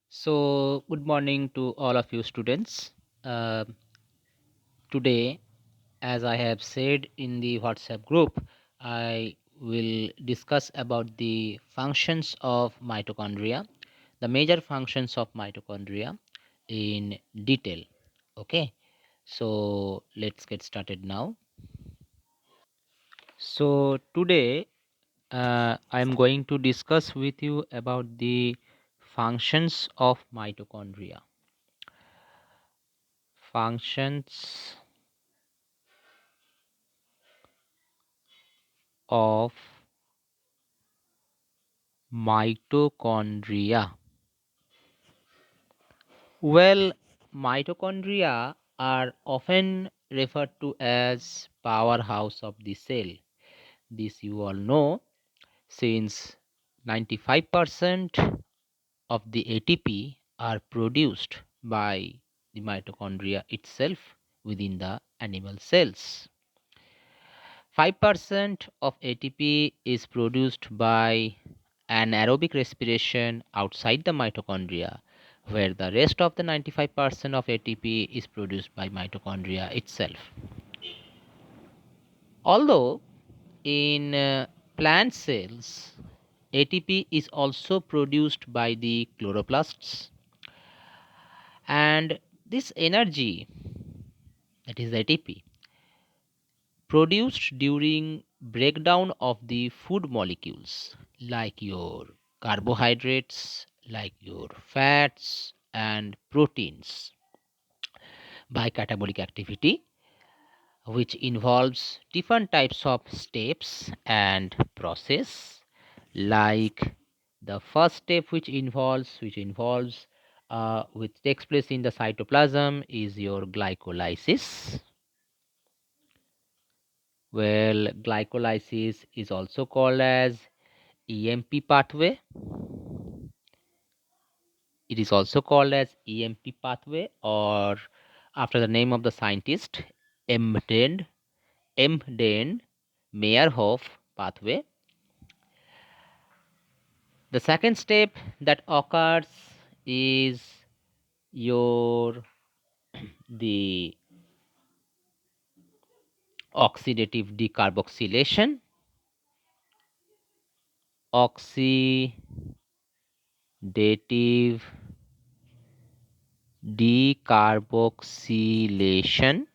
So, good morning to all of you students. Uh, Today, as I have said in the WhatsApp group, I will discuss about the functions of mitochondria, the major functions of mitochondria in detail. Okay, so let's get started now. So, today I am going to discuss with you about the functions of mitochondria. Functions of mitochondria. Well, mitochondria are often referred to as powerhouse of the cell. This you all know since 95% of the ATP are produced by the mitochondria itself within the animal cells. 5% of ATP is produced by anaerobic respiration outside the mitochondria, where the rest of the 95% of ATP is produced by mitochondria itself. Although in plant cells, ATP is also produced by the chloroplasts, and this energy, that is ATP, produced during breakdown of the food molecules like your carbohydrates, like your fats and proteins by catabolic activity, which involves different types of steps and process, like the first step which takes place in the cytoplasm is your glycolysis. Well, glycolysis is also called as EMP pathway. It is also called as EMP pathway, or after the name of the scientist, Emden Meyerhof pathway. The second step that occurs is your the oxidative decarboxylation. Oxidative decarboxylation.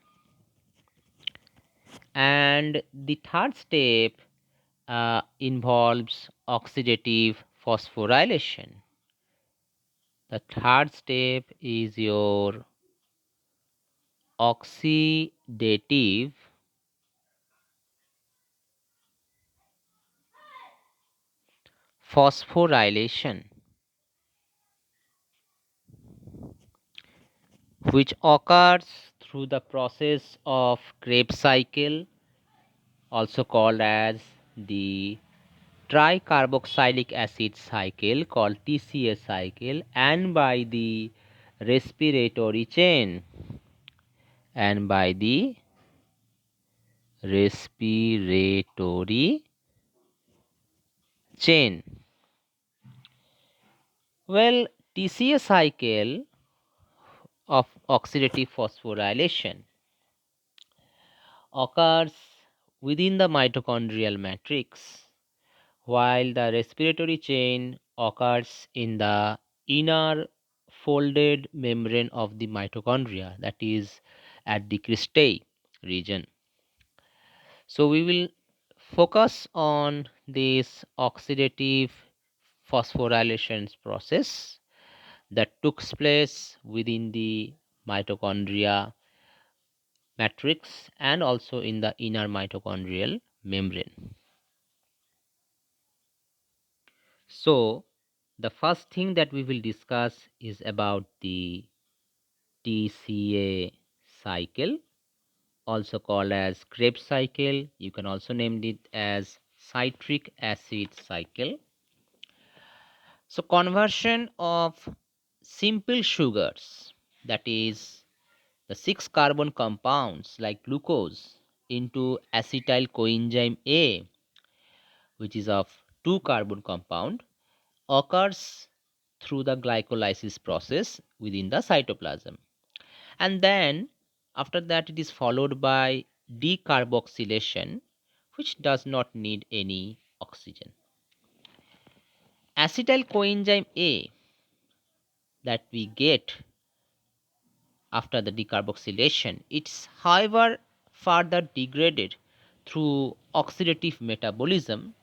And the third step involves oxidative phosphorylation. The third step is your oxidative phosphorylation, which occurs through the process of Krebs cycle, also called as the tricarboxylic acid cycle, called TCA cycle, and by the respiratory chain, and by the respiratory chain. Well, TCA cycle of oxidative phosphorylation occurs within the mitochondrial matrix, while the respiratory chain occurs in the inner folded membrane of the mitochondria, that is at the cristae region. So we will focus on this oxidative phosphorylation process that took place within the mitochondria matrix and also in the inner mitochondrial membrane. So the first thing that we will discuss is about the TCA cycle, also called as Krebs cycle. You can also name it as citric acid cycle. So conversion of simple sugars, that is the 6 carbon compounds like glucose, into acetyl coenzyme A, which is of 2 carbon compound, occurs through the glycolysis process within the cytoplasm. And then after that it is followed by decarboxylation, which does not need any oxygen. Acetyl coenzyme A that we get after the decarboxylation, it's however further degraded through oxidative metabolism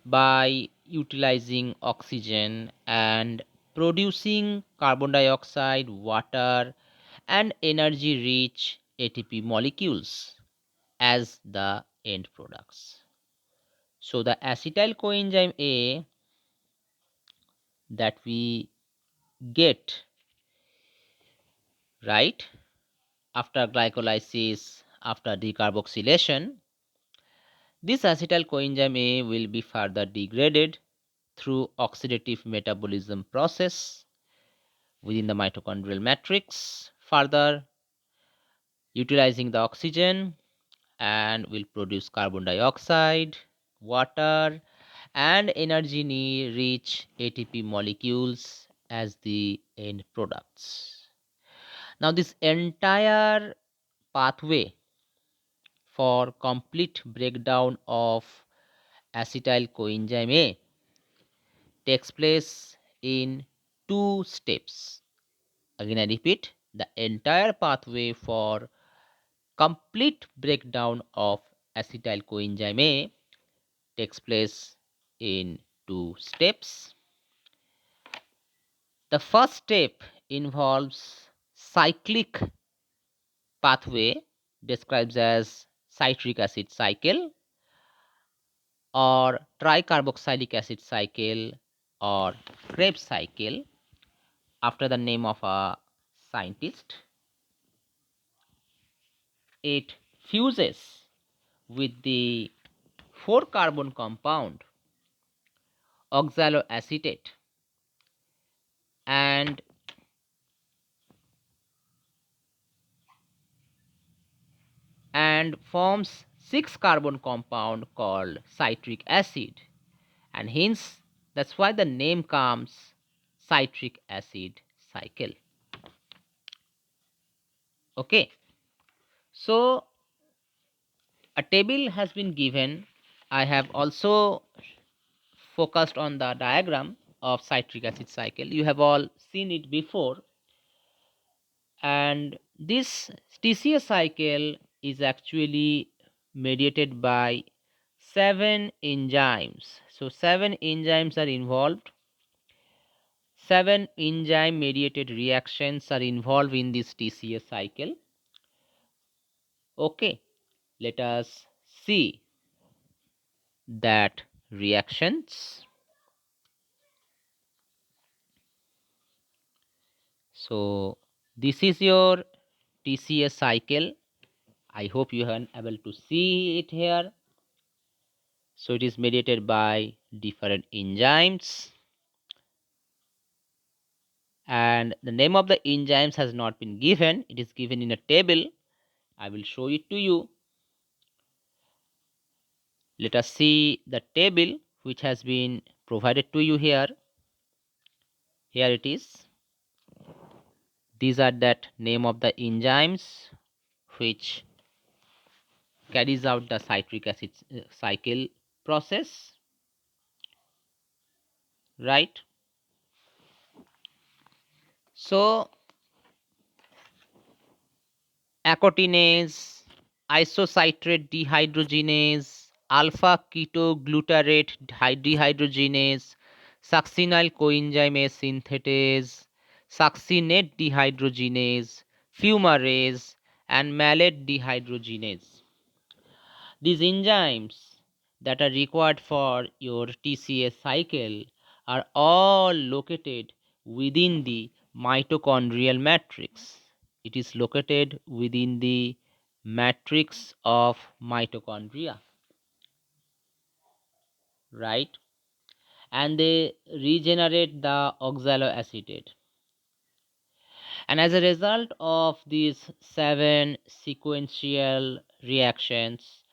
by utilizing oxygen and producing carbon dioxide, water, and energy rich ATP molecules as the end products. So, the acetyl coenzyme A that we get right after glycolysis, after decarboxylation, this acetyl coenzyme A will be further degraded through oxidative metabolism process within the mitochondrial matrix, further utilizing the oxygen, and will produce carbon dioxide, water, and energy rich ATP molecules as the end products. Now, this entire pathway for complete breakdown of acetyl coenzyme A takes place in two steps. Again, I repeat, the entire pathway for complete breakdown of acetyl coenzyme A takes place in two steps. The first step involves cyclic pathway described as citric acid cycle or tricarboxylic acid cycle or Krebs cycle after the name of a scientist. It fuses with the 4 carbon compound oxaloacetate and forms 6 carbon compound called citric acid, and hence that's why the name comes citric acid cycle. Okay, so a table has been given. I have also focused on the diagram of citric acid cycle. You have all seen it before, and this TCA cycle is actually mediated by 7 enzymes. So 7 enzymes are involved. 7 enzyme mediated reactions are involved in this TCA cycle. Okay, let us see that reactions. So this is your TCA cycle. I hope you are able to see it here. So it is mediated by different enzymes, and the name of the enzymes has not been given. It is given in a table. I will show it to you. Let us see the table which has been provided to you here. Here it is. These are that name of the enzymes which carries out the citric acid cycle process, right? So acotinase, isocitrate dehydrogenase, alpha ketoglutarate dehydrogenase, succinyl coenzyme A synthetase, succinate dehydrogenase, fumarase, and malate dehydrogenase. These enzymes that are required for your TCA cycle are all located within the mitochondrial matrix. It is located within the matrix of mitochondria, right? And they regenerate the oxaloacetate. And as a result of these 7 sequential reactions,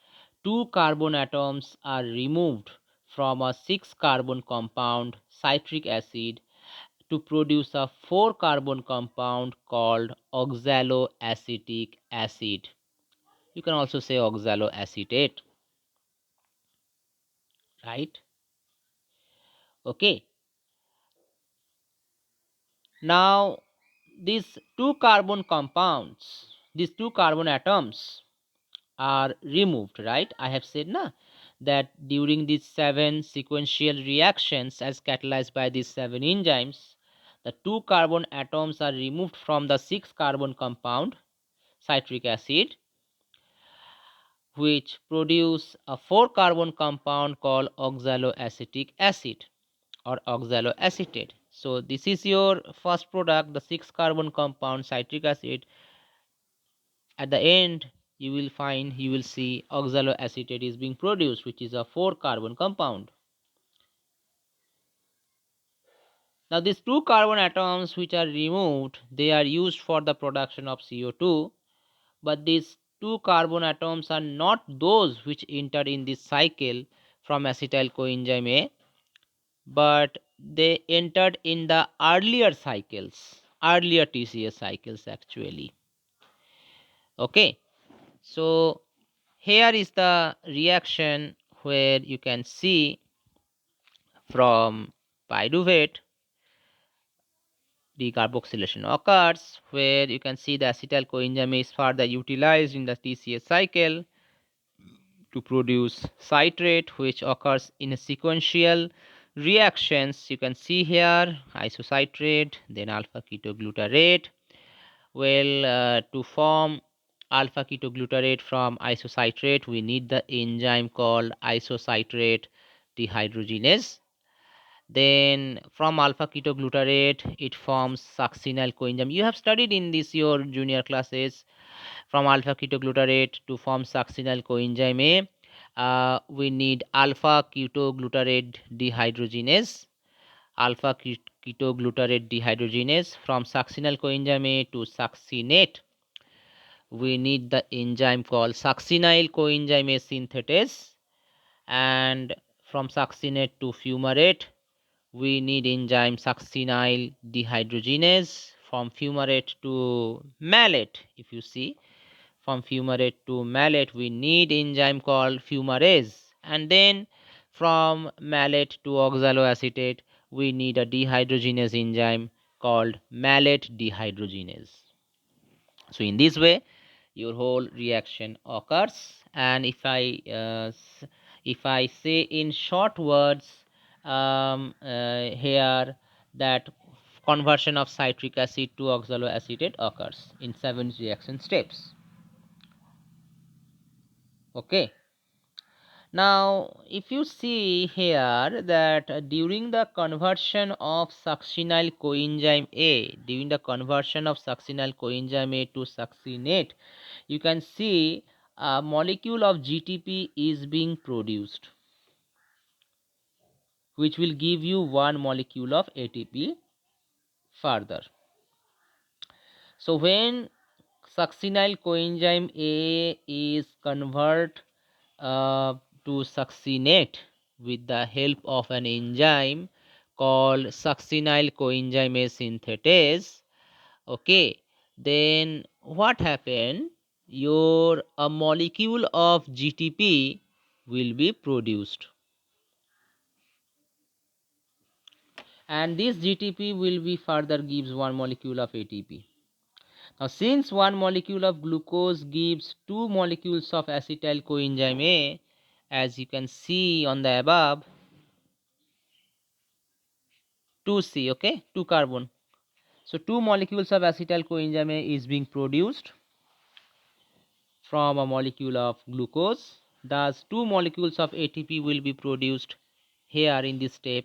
2 carbon atoms are removed from a 6 carbon compound citric acid to produce a 4 carbon compound called oxaloacetic acid. You can also say oxaloacetate, right? Okay. Now, these two carbon compounds, these two carbon atoms are removed, right? I have said na that during these 7 sequential reactions as catalyzed by these 7 enzymes, the 2 carbon atoms are removed from the 6 carbon compound citric acid, which produce a 4 carbon compound called oxaloacetic acid or oxaloacetate. So this is your first product, the 6 carbon compound citric acid. At the end, you will see oxaloacetate is being produced, which is a 4 carbon compound. Now these 2 carbon atoms which are removed, they are used for the production of CO2, but these 2 carbon atoms are not those which enter in this cycle from acetyl coenzyme A, but they entered in the earlier cycles, earlier TCA cycles actually. Okay, so here is the reaction where you can see from pyruvate decarboxylation occurs, where you can see the acetyl coenzyme is further utilized in the TCA cycle to produce citrate, which occurs in a sequential reactions. You can see here isocitrate, then alpha ketoglutarate. Well, to form alpha ketoglutarate from isocitrate, we need the enzyme called isocitrate dehydrogenase. Then from alpha ketoglutarate, it forms succinyl coenzyme. You have studied in this your junior classes. From alpha ketoglutarate to form succinyl coenzyme A, we need alpha ketoglutarate dehydrogenase. Alpha ketoglutarate dehydrogenase. From succinyl coenzyme A to succinate, we need the enzyme called succinyl coenzyme A synthetase. And from succinate to fumarate, we need enzyme succinyl dehydrogenase. From fumarate to malate, if you see, from fumarate to malate, we need enzyme called fumarase. And then from malate to oxaloacetate, we need a dehydrogenase enzyme called malate dehydrogenase. So in this way, your whole reaction occurs. And if I say in short words, here, that conversion of citric acid to oxaloacetate occurs in 7 reaction steps. Okay. Now, if you see here that during the conversion of succinyl coenzyme A, during the conversion of succinyl coenzyme A to succinate, you can see a molecule of GTP is being produced, which will give you one molecule of ATP further. So when succinyl coenzyme A is converted to succinate with the help of an enzyme called succinyl coenzyme A synthetase, okay, then what happened? Your a molecule of GTP will be produced, and this GTP will be further gives one molecule of ATP. Now, since one molecule of glucose gives two molecules of acetyl coenzyme A, as you can see on the above, 2C, okay, 2 carbon. So, two molecules of acetyl coenzyme A is being produced from a molecule of glucose. Thus, two molecules of ATP will be produced here in this step.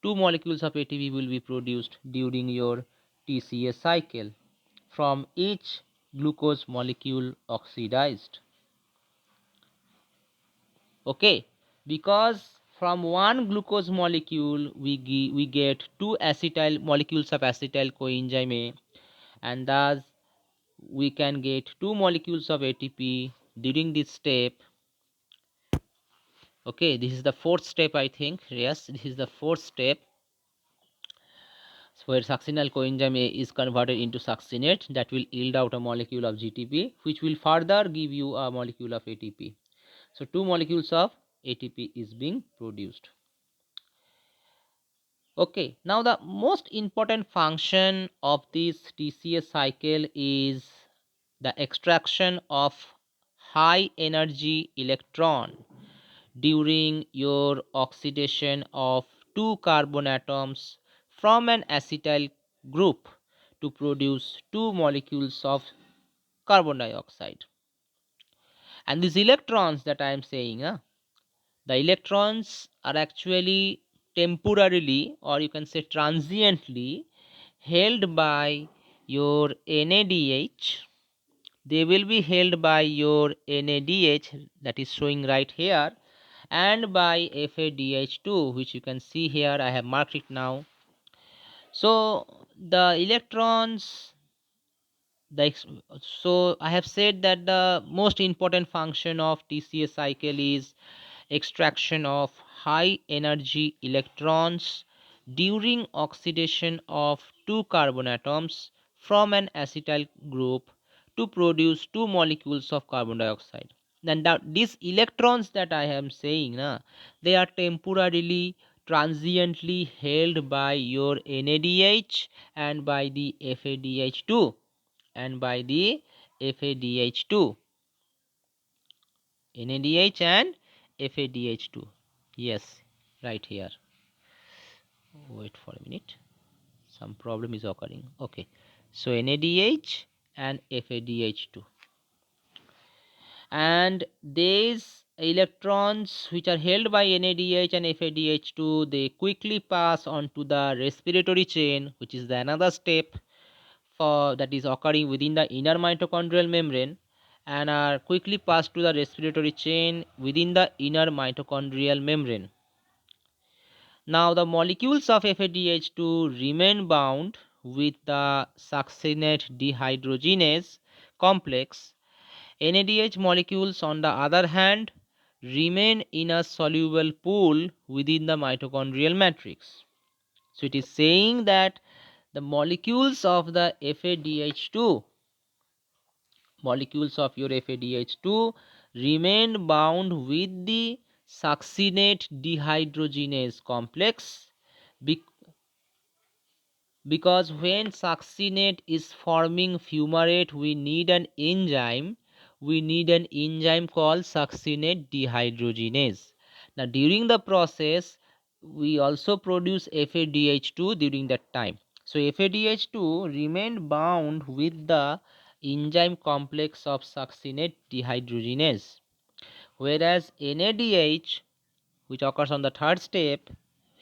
Two molecules of ATP will be produced during your TCA cycle from each glucose molecule oxidized. Okay, because from one glucose molecule we get two acetyl molecules of acetyl coenzyme A, and thus we can get two molecules of ATP during this step. Okay, this is the fourth step, I think. Yes, this is the fourth step. So where succinyl coenzyme A is converted into succinate, that will yield out a molecule of GTP, which will further give you a molecule of ATP. So two molecules of ATP is being produced. Okay, now the most important function of this TCA cycle is the extraction of high energy electron during your oxidation of two carbon atoms from an acetyl group to produce two molecules of carbon dioxide. And these electrons that I am saying, the electrons are actually temporarily, or you can say transiently, held by your NADH. They will be held by your NADH, that is showing right here, and by FADH2, which you can see here. I have marked it now. So the electrons, so I have said that the most important function of TCA cycle is extraction of high energy electrons during oxidation of two carbon atoms from an acetyl group to produce two molecules of carbon dioxide. Then these electrons that I am saying, they are temporarily, transiently held by your NADH and by the FADH2 and by the FADH2. NADH and FADH2. Yes, right here. Wait for a minute. Some problem is occurring. Okay. So NADH and FADH2. And these electrons which are held by NADH and FADH2, they quickly pass on to the respiratory chain, which is the another step for that is occurring within the inner mitochondrial membrane, and are quickly passed to the respiratory chain within the inner mitochondrial membrane. Now the molecules of FADH2 remain bound with the succinate dehydrogenase complex. NADH molecules, on the other hand, remain in a soluble pool within the mitochondrial matrix. So it is saying that the molecules of the FADH2, molecules of your FADH2 remain bound with the succinate dehydrogenase complex, because when succinate is forming fumarate, we need an enzyme called succinate dehydrogenase. Now during the process we also produce FADH2 during that time. So FADH2 remain bound with the enzyme complex of succinate dehydrogenase, whereas NADH, which occurs on the third step,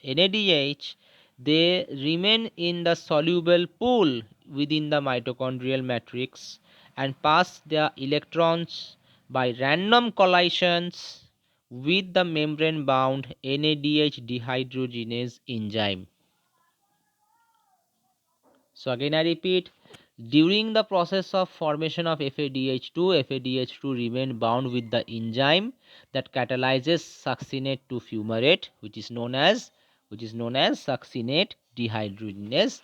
NADH, they remain in the soluble pool within the mitochondrial matrix and pass their electrons by random collisions with the membrane bound NADH dehydrogenase enzyme. So again I repeat, during the process of formation of FADH2, FADH2 remain bound with the enzyme that catalyzes succinate to fumarate, which is known as succinate dehydrogenase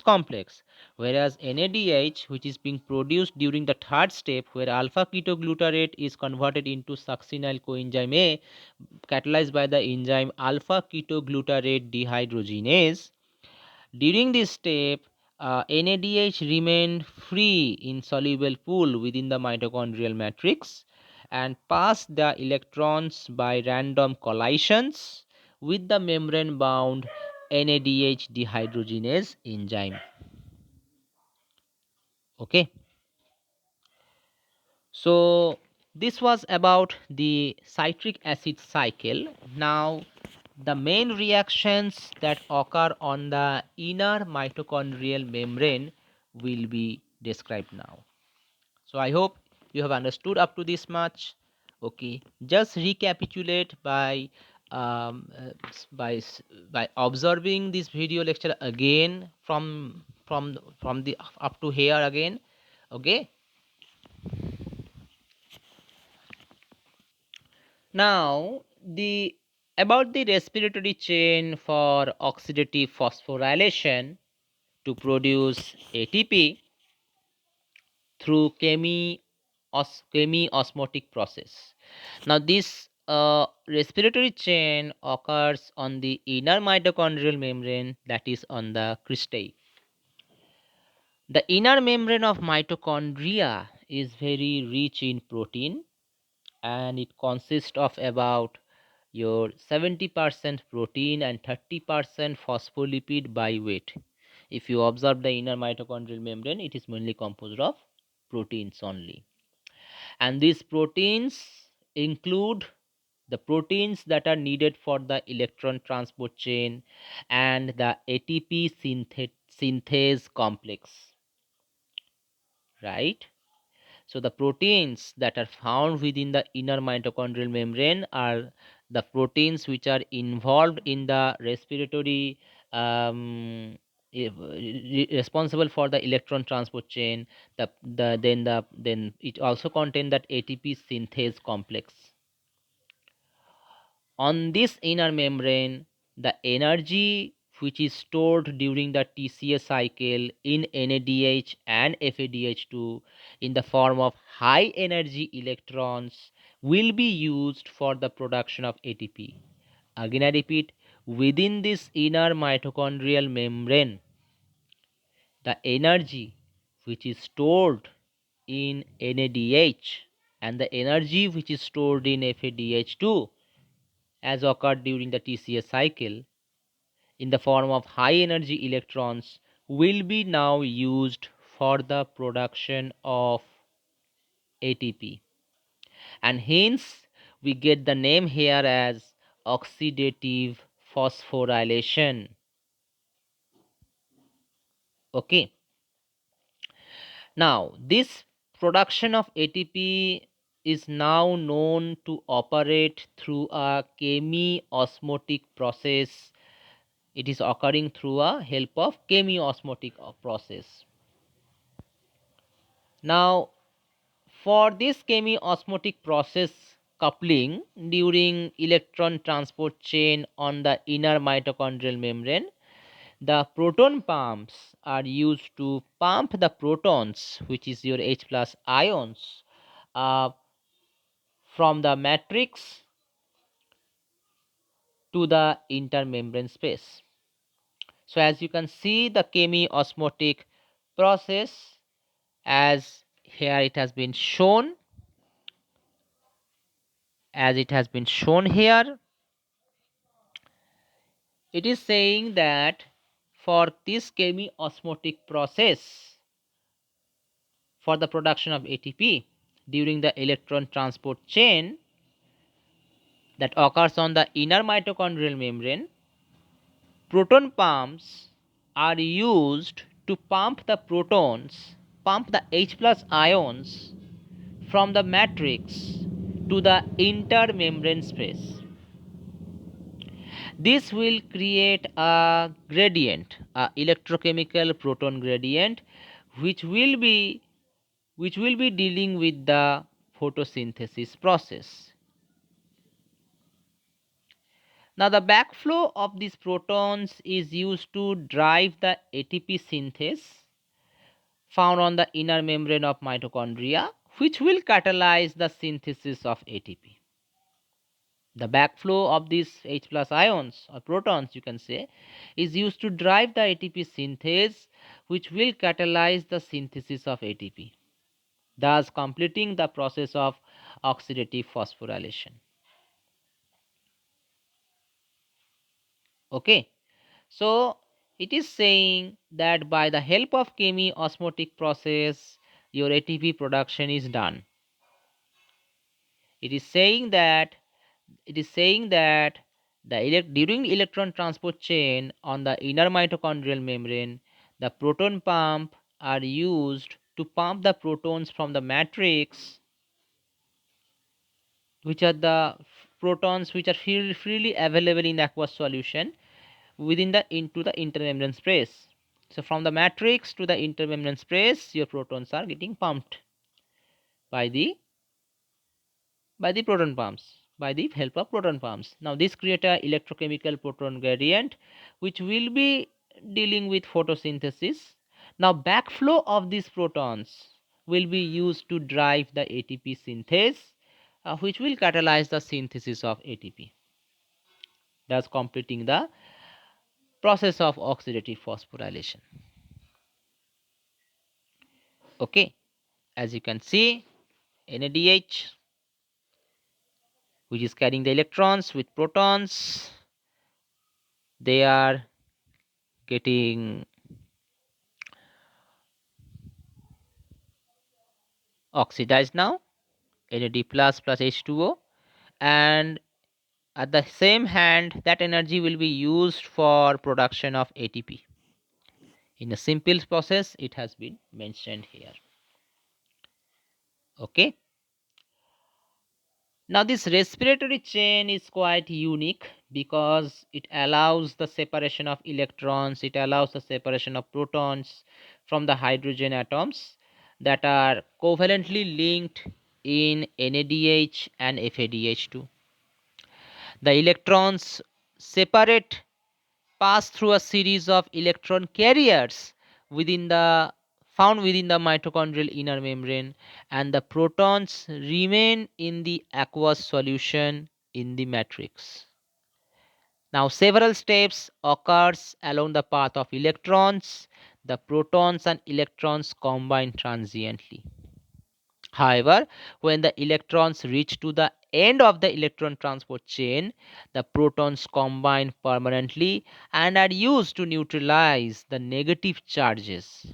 complex, whereas NADH, which is being produced during the third step where alpha ketoglutarate is converted into succinyl coenzyme A, catalyzed by the enzyme alpha ketoglutarate dehydrogenase. During this step, NADH remained free in soluble pool within the mitochondrial matrix and pass the electrons by random collisions with the membrane bound NADH dehydrogenase enzyme. Okay. So this was about the citric acid cycle. Now the main reactions that occur on the inner mitochondrial membrane will be described now. So I hope you have understood up to this much. Okay, just recapitulate by um, uh, by by observing this video lecture again from the up to here again. Okay. Now the About the respiratory chain for oxidative phosphorylation to produce ATP through chemiosmotic process. Now, this respiratory chain occurs on the inner mitochondrial membrane, that is on the cristae. The inner membrane of mitochondria is very rich in protein, and it consists of about your 70% protein and 30% phospholipid by weight. If you observe the inner mitochondrial membrane, it is mainly composed of proteins only. And these proteins include the proteins that are needed for the electron transport chain and the ATP synthase complex, right? So the proteins that are found within the inner mitochondrial membrane are the proteins which are involved in the respiratory responsible for the electron transport chain. Then it also contains that ATP synthase complex. On this inner membrane, the energy which is stored during the TCA cycle in NADH and FADH2 in the form of high energy electrons will be used for the production of ATP. Again, I repeat, within this inner mitochondrial membrane, the energy which is stored in NADH and the energy which is stored in FADH2 as occurred during the TCA cycle in the form of high energy electrons will be now used for the production of ATP, and hence we get the name here as oxidative phosphorylation. Okay, now this production of ATP is now known to operate through a chemiosmotic process. It is occurring through a help of chemiosmotic process. Now, for this chemiosmotic process coupling during electron transport chain on the inner mitochondrial membrane, the proton pumps are used to pump the protons, which is your H plus ions, uh, from the matrix to the intermembrane space. So as you can see, the chemiosmotic process, as here it has been shown, as it has been shown here, it is saying that for this chemiosmotic process for the production of ATP during the electron transport chain that occurs on the inner mitochondrial membrane, proton pumps are used to pump the protons, pump the H plus ions from the matrix to the intermembrane space. This will create a gradient, a electrochemical proton gradient, which will be dealing with the photosynthesis process. Now the backflow of these protons is used to drive the ATP synthase found on the inner membrane of mitochondria, which will catalyze the synthesis of ATP. The backflow of these H plus ions or protons, you can say, is used to drive the ATP synthase, which will catalyze the synthesis of ATP, thus completing the process of oxidative phosphorylation. Okay, so it is saying that by the help of chemiosmotic process, your ATP production is done. It is saying that during the electron transport chain on the inner mitochondrial membrane, the proton pump are used to pump the protons from the matrix, which are the protons which are freely available in the aqueous solution within the into the intermembrane space. So from the matrix to the intermembrane space, your protons are getting pumped by the proton pumps, by the help of proton pumps. Now this creates a electrochemical proton gradient which will be dealing with photosynthesis. Now backflow of these protons will be used to drive the ATP synthase, which will catalyze the synthesis of ATP, thus completing the process of oxidative phosphorylation. Okay, as you can see, NADH, which is carrying the electrons with protons, they are getting oxidized now, NAD plus plus H2O, and at the same hand that energy will be used for production of ATP. In a simple process it has been mentioned here. Okay. Now this respiratory chain is quite unique because it allows the separation of electrons, it allows the separation of protons from the hydrogen atoms that are covalently linked in NADH and FADH2. The electrons separate, pass through a series of electron carriers within the found within the mitochondrial inner membrane, and the protons remain in the aqueous solution in the matrix. Now several steps occurs along the path of electrons. The protons and electrons combine transiently. However, when the electrons reach to the end of the electron transport chain, the protons combine permanently and are used to neutralize the negative charges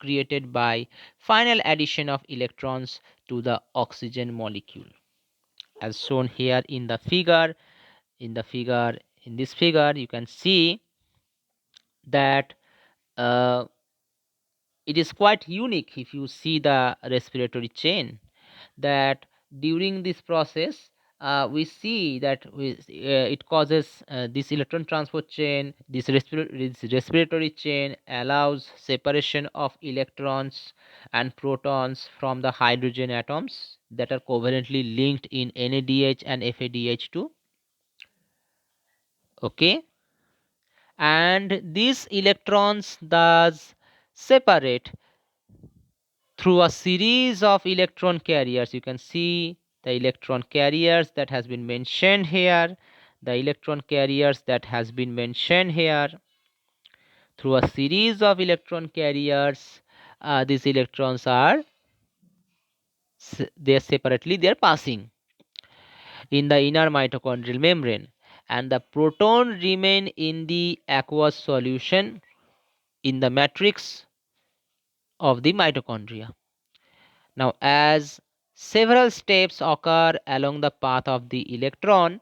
created by final addition of electrons to the oxygen molecule. As shown here in the figure, in this figure, you can see that uh, it is quite unique if you see the respiratory chain, that during this process we see that it causes this electron transport chain, this respiratory chain allows separation of electrons and protons from the hydrogen atoms that are covalently linked in NADH and FADH2. Okay, and these electrons thus separate through a series of electron carriers. You can see the electron carriers that has been mentioned here, the electron carriers that has been mentioned here. Through a series of electron carriers, these electrons are they separately they are passing in the inner mitochondrial membrane, and the proton remain in the aqueous solution in the matrix of the mitochondria. Now, as several steps occur along the path of the electron,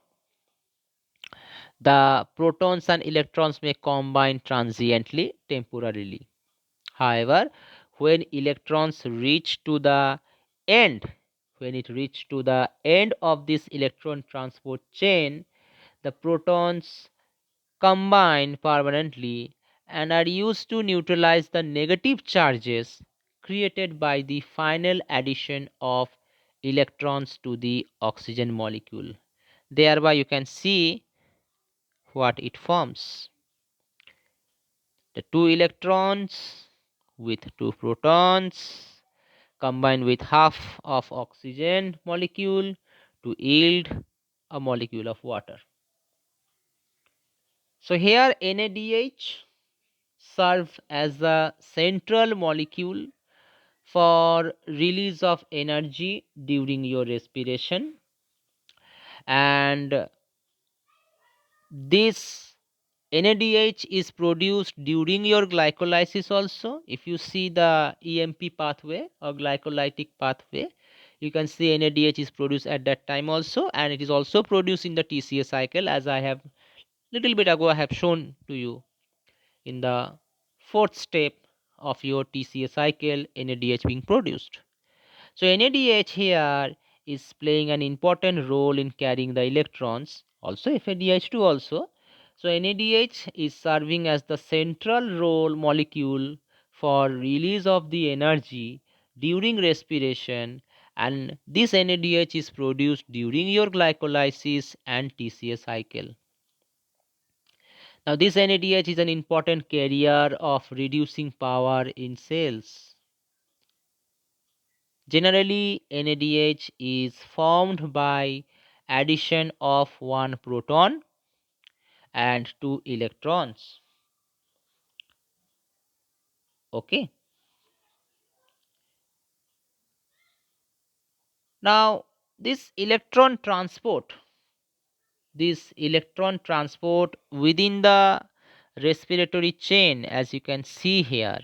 the protons and electrons may combine transiently, temporarily. However, when electrons reach to the end, when it reach to the end of this electron transport chain, the protons combine permanently and are used to neutralize the negative charges created by the final addition of electrons to the oxygen molecule. Thereby you can see what it forms. The two electrons with two protons combine with half of oxygen molecule to yield a molecule of water. So here NADH serves as a central molecule for release of energy during your respiration, and this NADH is produced during your glycolysis also. If you see the EMP pathway or glycolytic pathway, you can see NADH is produced at that time also, and it is also produced in the TCA cycle, as I have little bit ago I have shown to you in the fourth step of your TCA cycle, NADH being produced. So NADH here is playing an important role in carrying the electrons, also FADH2 also. So NADH is serving as the central role molecule for release of the energy during respiration, and this NADH is produced during your glycolysis and TCA cycle. Now this NADH is an important carrier of reducing power in cells. Generally, NADH is formed by addition of one proton and two electrons. Okay. Now this electron transport within the respiratory chain, as you can see here,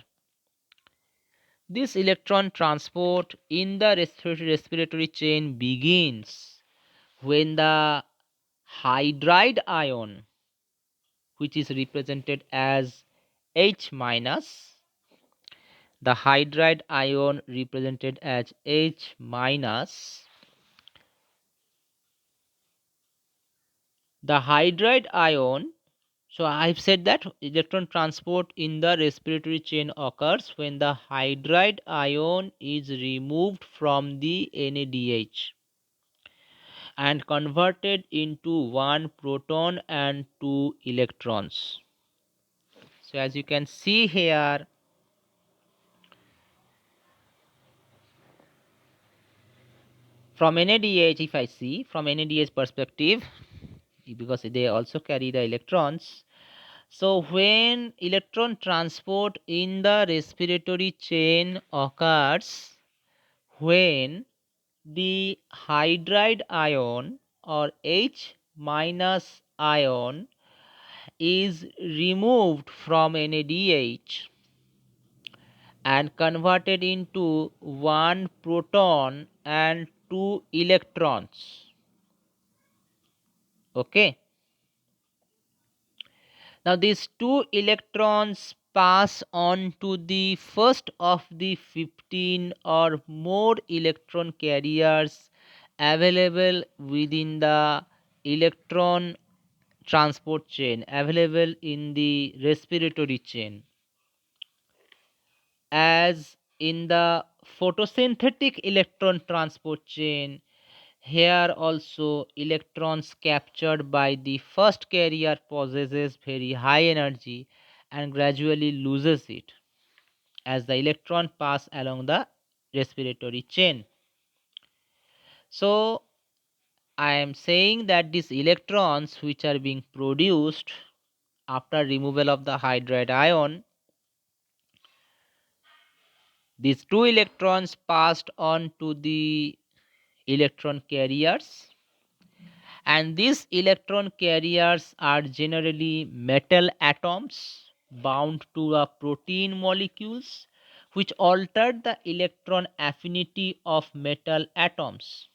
this electron transport in the respiratory chain begins when the hydride ion, which is represented as H minus, the hydride ion represented as H minus, the hydride ion. So I've said that electron transport in the respiratory chain occurs when the hydride ion is removed from the NADH and converted into one proton and two electrons. So as you can see here, from NADH, if I see from NADH perspective, because they also carry the electrons. So when electron transport in the respiratory chain occurs, when the hydride ion or H minus ion is removed from NADH and converted into one proton and two electrons. Okay. Now these two electrons pass on to the first of the 15 or more electron carriers available within the electron transport chain, available in the respiratory chain. As in the photosynthetic electron transport chain, here also electrons captured by the first carrier possesses very high energy and gradually loses it as the electron pass along the respiratory chain. So I am saying that these electrons which are being produced after removal of the hydride ion, these two electrons passed on to the electron carriers, and these electron carriers are generally metal atoms bound to a protein molecules which altered the electron affinity of metal atoms.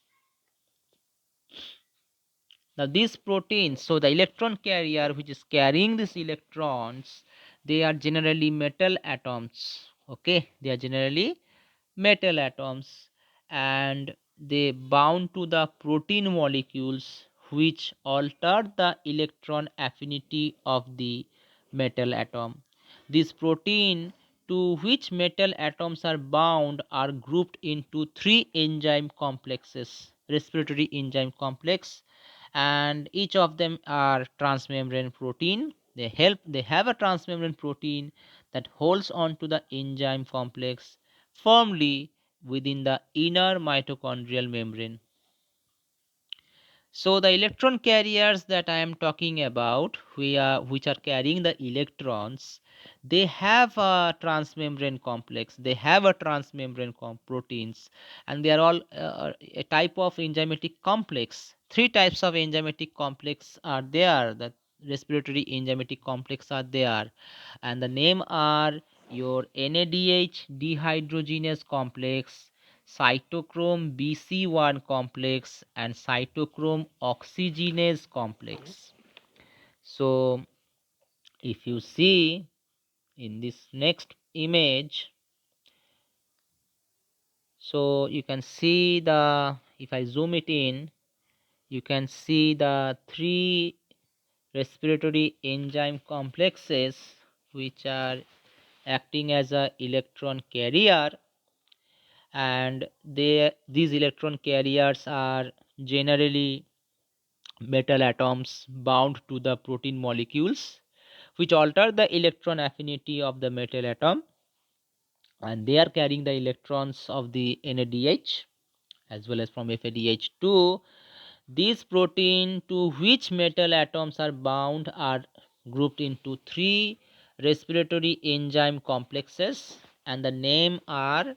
Now these proteins, so the electron carrier which is carrying these electrons, they are generally metal atoms. Okay, they are generally metal atoms, and they bound to the protein molecules which alter the electron affinity of the metal atom. This protein to which metal atoms are bound are grouped into three enzyme complexes, respiratory enzyme complex, and each of them are transmembrane protein. They have a transmembrane protein that holds on to the enzyme complex firmly within the inner mitochondrial membrane. So the electron carriers that I am talking about, which are carrying the electrons, they have a transmembrane complex. They have a transmembrane proteins, and they are all a type of enzymatic complex. Three types of enzymatic complex are there. The respiratory enzymatic complex are there, and the name are your NADH dehydrogenase complex, cytochrome BC1 complex, and cytochrome oxygenase complex. So if you see in this next image, so you can see the, if I zoom it in, you can see the three respiratory enzyme complexes which are acting as a electron carrier, and these electron carriers are generally metal atoms bound to the protein molecules, which alter the electron affinity of the metal atom, and they are carrying the electrons of the NADH as well as from FADH2. These protein to which metal atoms are bound are grouped into three respiratory enzyme complexes, and the name are,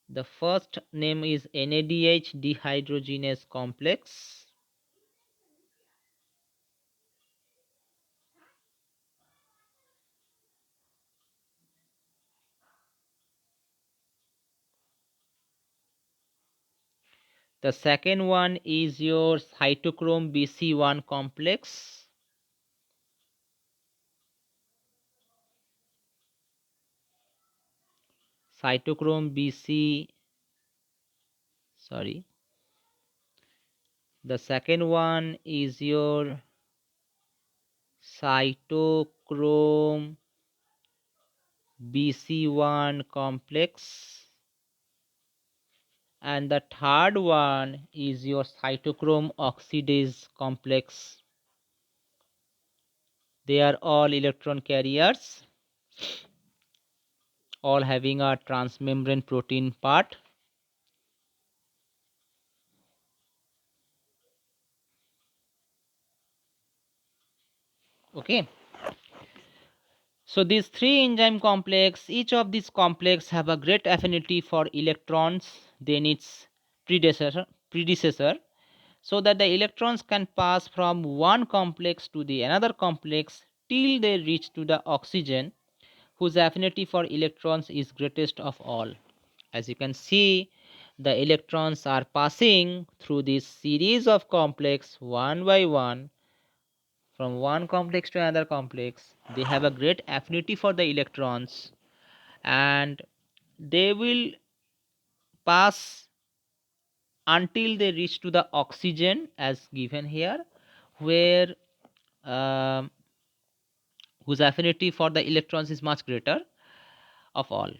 the first name is NADH dehydrogenase complex. The second one is your cytochrome BC1 complex. Cytochrome BC, sorry. The second one is your cytochrome BC1 complex. And the third one is your cytochrome oxidase complex. They are all electron carriers, all having a transmembrane protein part. Okay, so these three enzyme complex, each of these complex have a great affinity for electrons than its predecessor, so that the electrons can pass from one complex to the another complex till they reach to the oxygen, whose affinity for electrons is greatest of all. As you can see, the electrons are passing through this series of complex one by one from one complex to another complex. They have a great affinity for the electrons, and they will pass until they reach to the oxygen as given here, where um, whose affinity for the electrons is much greater of all.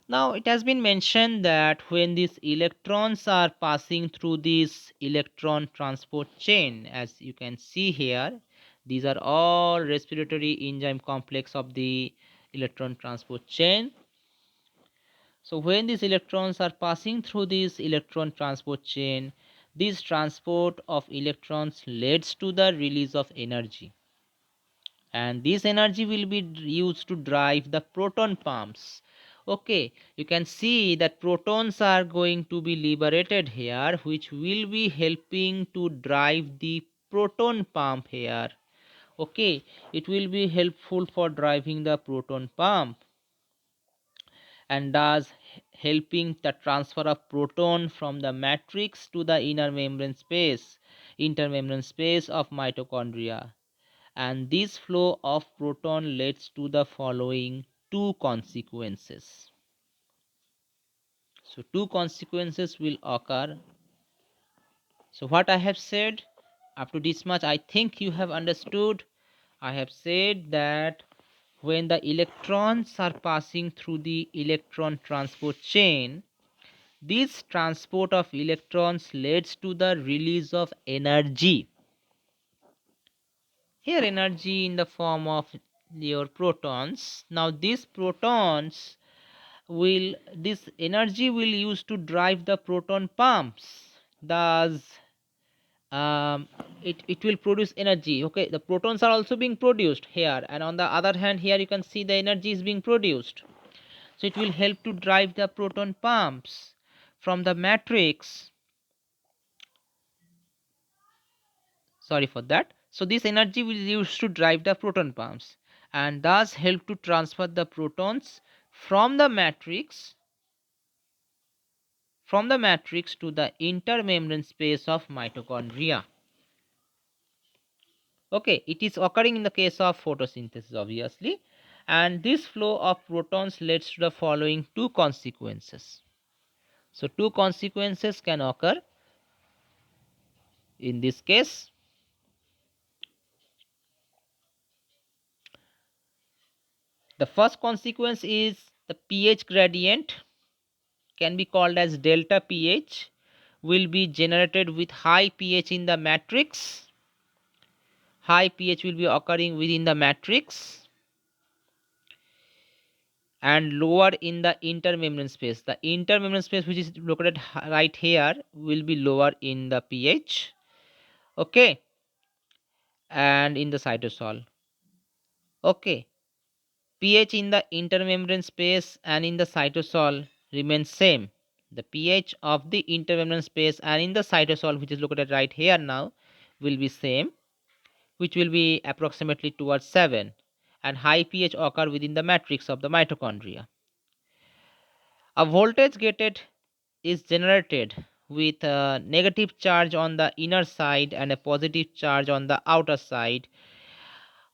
Now, it has been mentioned that when these electrons are passing through this electron transport chain, as you can see here, these are all respiratory enzyme complex of the electron transport chain. So, when these electrons are passing through this electron transport chain, this transport of electrons leads to the release of energy, and this energy will be used to drive the proton pumps. Okay, you can see that protons are going to be liberated here, which will be helping to drive the proton pump here. Okay, it will be helpful for driving the proton pump, and thus helping the transfer of proton from the matrix to the inner membrane space, intermembrane space of mitochondria. And this flow of proton leads to the following two consequences. So two consequences will occur. So what I have said up to this much, I think you have understood. I have said that when the electrons are passing through the electron transport chain, this transport of electrons leads to the release of energy. Here energy in the form of your protons. Now these protons will, this energy will use to drive the proton pumps. Thus it will produce energy. Okay, the protons are also being produced here, and on the other hand here you can see the energy is being produced. So it will help to drive the proton pumps from the matrix, sorry for that. So this energy will use to drive the proton pumps, and thus help to transfer the protons from the matrix to the intermembrane space of mitochondria. Okay, it is occurring in the case of photosynthesis obviously, and this flow of protons leads to the following two consequences. So two consequences can occur in this case. The first consequence is the pH gradient. can be called as delta pH will be generated with high pH in the matrix. High pH will be occurring within the matrix and lower in the intermembrane space. The intermembrane space, which is located right here, will be lower in the pH. Okay, and in the cytosol. Okay, pH in the intermembrane space and in the cytosol remains same. The pH of the intermembrane space and in the cytosol, which is located right here now, will be same, which will be approximately towards 7, and high pH occur within the matrix of the mitochondria. A voltage gated is generated with a negative charge on the inner side and a positive charge on the outer side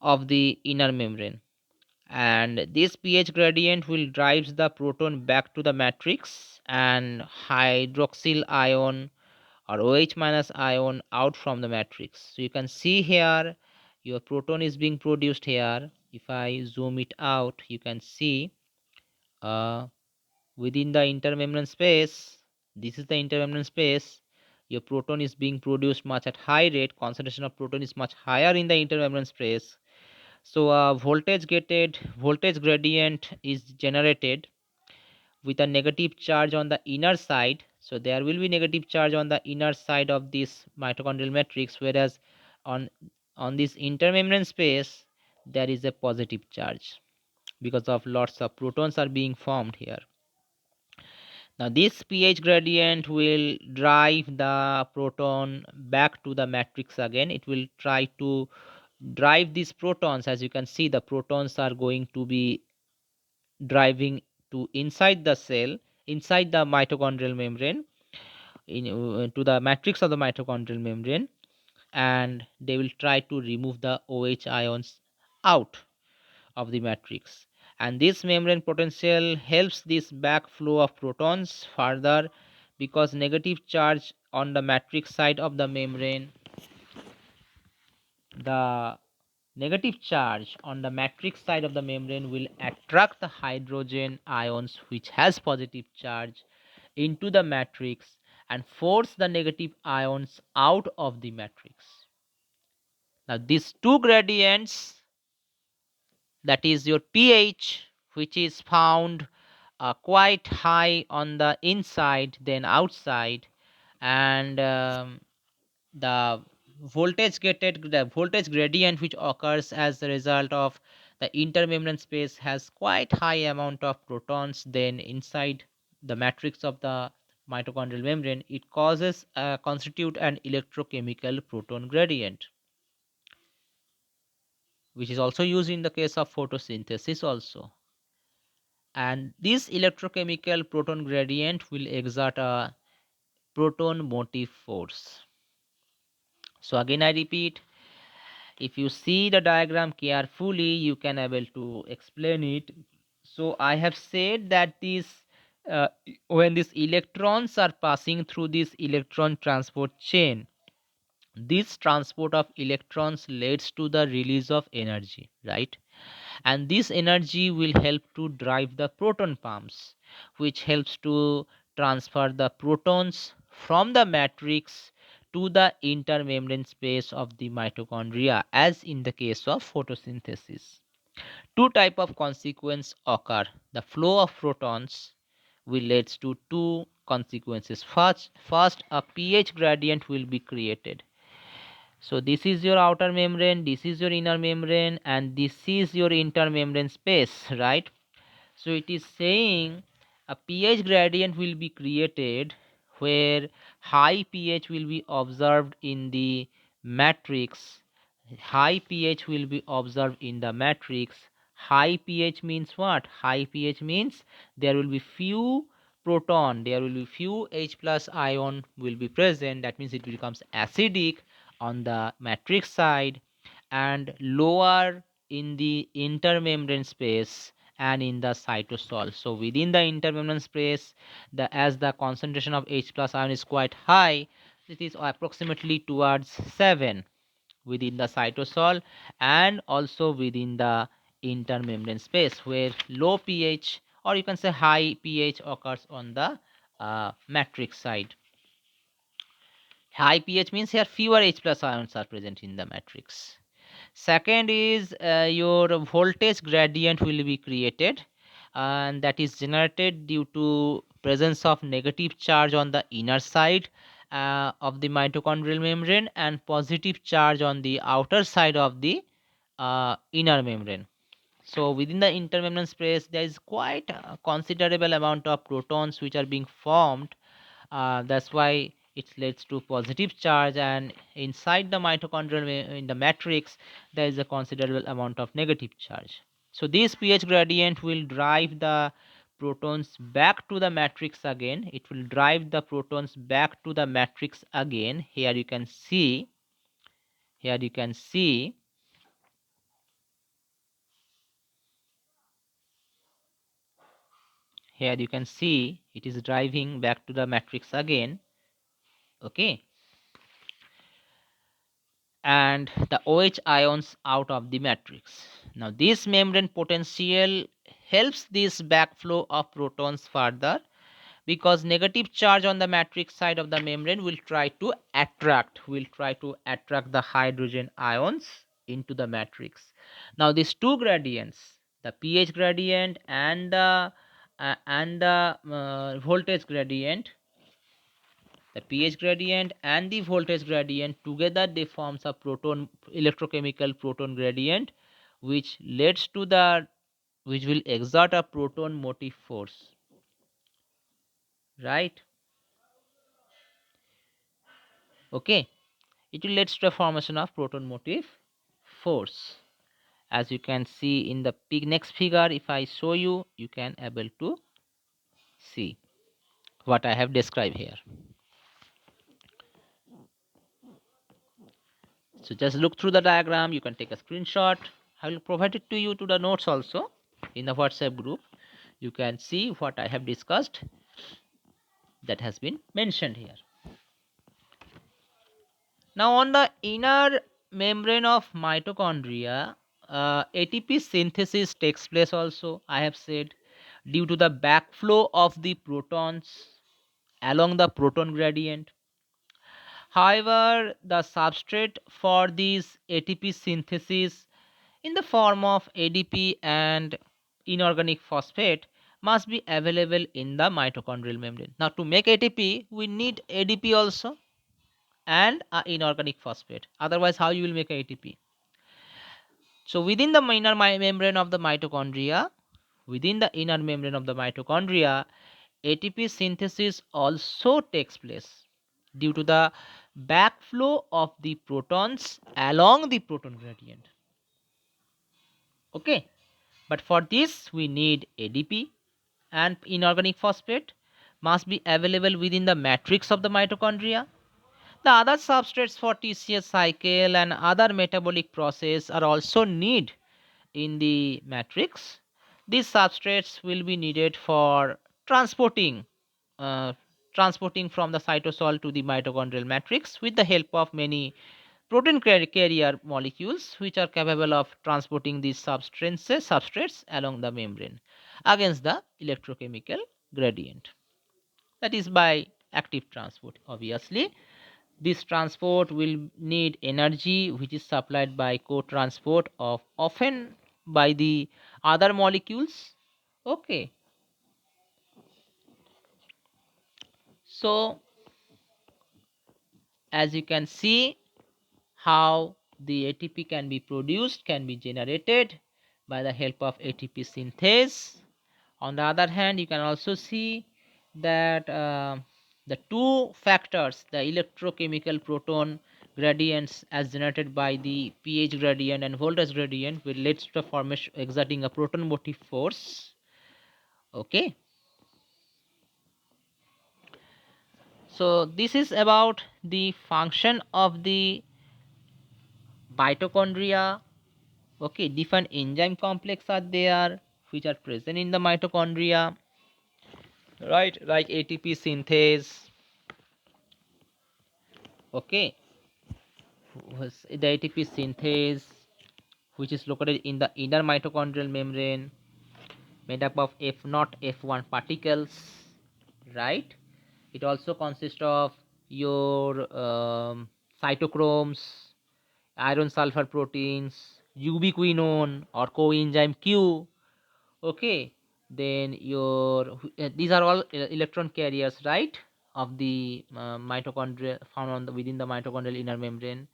of the inner membrane, and this pH gradient will drives the proton back to the matrix and hydroxyl ion or OH minus ion out from the matrix. So you can see here your proton is being produced here. If I zoom it out, you can see uh, within the intermembrane space, this is the intermembrane space, your proton is being produced much at high rate. Concentration of proton is much higher in the intermembrane space. So a voltage gradient is generated with a negative charge on the inner side. So there will be negative charge on the inner side of this mitochondrial matrix, whereas on this intermembrane space there is a positive charge because of lots of protons are being formed here. Now this pH gradient will drive the proton back to the matrix again. It will try to drive these protons. As you can see, the protons are going to be driving to inside the cell, inside the mitochondrial membrane, to the matrix of the mitochondrial membrane, and they will try to remove the OH ions out of the matrix. And this membrane potential helps this backflow of protons further, because negative charge on the matrix side of the membrane, the negative charge on the matrix side of the membrane will attract the hydrogen ions which has positive charge into the matrix and force the negative ions out of the matrix. Now these two gradients, that is your pH, which is found quite high on the inside than outside, and the voltage gradient which occurs as a result of the intermembrane space has quite high amount of protons than inside the matrix of the mitochondrial membrane. It causes constitute an electrochemical proton gradient, which is also used in the case of photosynthesis also. And this electrochemical proton gradient will exert a proton motive force. So again I repeat, if you see the diagram carefully, you can able to explain it. So I have said that this when these electrons are passing through this electron transport chain, this transport of electrons leads to the release of energy, right? And this energy will help to drive the proton pumps, which helps to transfer the protons from the matrix to the intermembrane space of the mitochondria, as in the case of photosynthesis. Two type of consequence occur. The flow of protons will leads to two consequences. First, a pH gradient will be created. So this is your outer membrane, this is your inner membrane, and this is your intermembrane space, right? So it is saying a pH gradient will be created where high pH will be observed in the matrix. High pH will be observed in the matrix. High pH means what? High pH means there will be few proton, there will be few H plus ion will be present. That means it becomes acidic on the matrix side, and lower in the intermembrane space and in the cytosol. So within the intermembrane space, as the concentration of H plus ion is quite high, it is approximately towards 7 within the cytosol, and also within the intermembrane space where low pH, or you can say high pH, occurs on the matrix side. High pH means here fewer H plus ions are present in the matrix. Second is your voltage gradient will be created, and that is generated due to presence of negative charge on the inner side of the mitochondrial membrane and positive charge on the outer side of the inner membrane. So within the intermembrane space, there is quite a considerable amount of protons which are being formed. That's why it leads to positive charge, and inside the mitochondrial in the matrix, there is a considerable amount of negative charge. So this pH gradient will drive the protons back to the matrix again. It will drive the protons back to the matrix again. Here you can see. Here you can see Here you can see it is driving back to the matrix again. Okay, and the OH ions out of the matrix. Now this membrane potential helps this backflow of protons further, because negative charge on the matrix side of the membrane will try to attract the hydrogen ions into the matrix. Now these two gradients, the pH gradient and the voltage gradient, the pH gradient and the voltage gradient together, they forms a proton electrochemical proton gradient, which leads to the which will exert a proton motive force, right? Okay, it will lead to the formation of proton motive force. As you can see in the next figure, if I show you, you can able to see what I have described here. So just look through the diagram, you can take a screenshot. I will provide it to you to the notes also in the WhatsApp group. You can see what I have discussed that has been mentioned here. Now on the inner membrane of mitochondria, ATP synthesis takes place also, I have said, due to the backflow of the protons along the proton gradient. However, the substrate for this ATP synthesis in the form of ADP and inorganic phosphate must be available in the mitochondrial membrane. Now to make ATP, we need ADP also and inorganic phosphate. Otherwise, how you will make ATP? So within the inner membrane of the mitochondria, ATP synthesis also takes place due to the backflow of the protons along the proton gradient. Okay, but for this we need ADP, and inorganic phosphate must be available within the matrix of the mitochondria. The other substrates for TCA cycle and other metabolic process are also need in the matrix. These substrates will be needed for transporting uh, transporting from the cytosol to the mitochondrial matrix with the help of many protein carrier molecules, which are capable of transporting these substrates along the membrane against the electrochemical gradient, that is by active transport. Obviously this transport will need energy, which is supplied by co-transport of often by the other molecules. Okay, so as you can see how the ATP can be produced, can be generated by the help of ATP synthase. On the other hand, you can also see that the two factors, the electrochemical proton gradients as generated by the pH gradient and voltage gradient, will lead to the formation exerting a proton motive force. Okay, so this is about the function of the mitochondria. Okay, different enzyme complex are there which are present in the mitochondria, right, like ATP synthase. Okay, the ATP synthase, which is located in the inner mitochondrial membrane, made up of F0, F1 particles, right? It also consists of your cytochromes, iron sulfur proteins, ubiquinone or coenzyme Q. Okay, then your these are all electron carriers, right, of the mitochondria found within the mitochondrial inner membrane.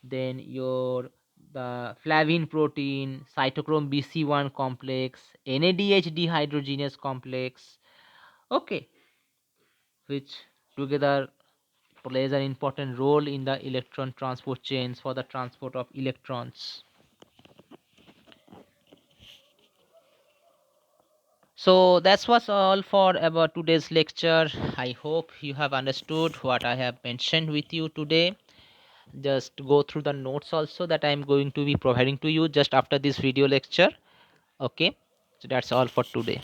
Then your the flavin protein, cytochrome BC1 complex, NADH dehydrogenase complex. Okay, which together plays an important role in the electron transport chains for the transport of electrons. So that's was all for about today's lecture. I hope you have understood what I have mentioned with you today. Just go through the notes also that I am going to be providing to you just after this video lecture. Okay, so that's all for today.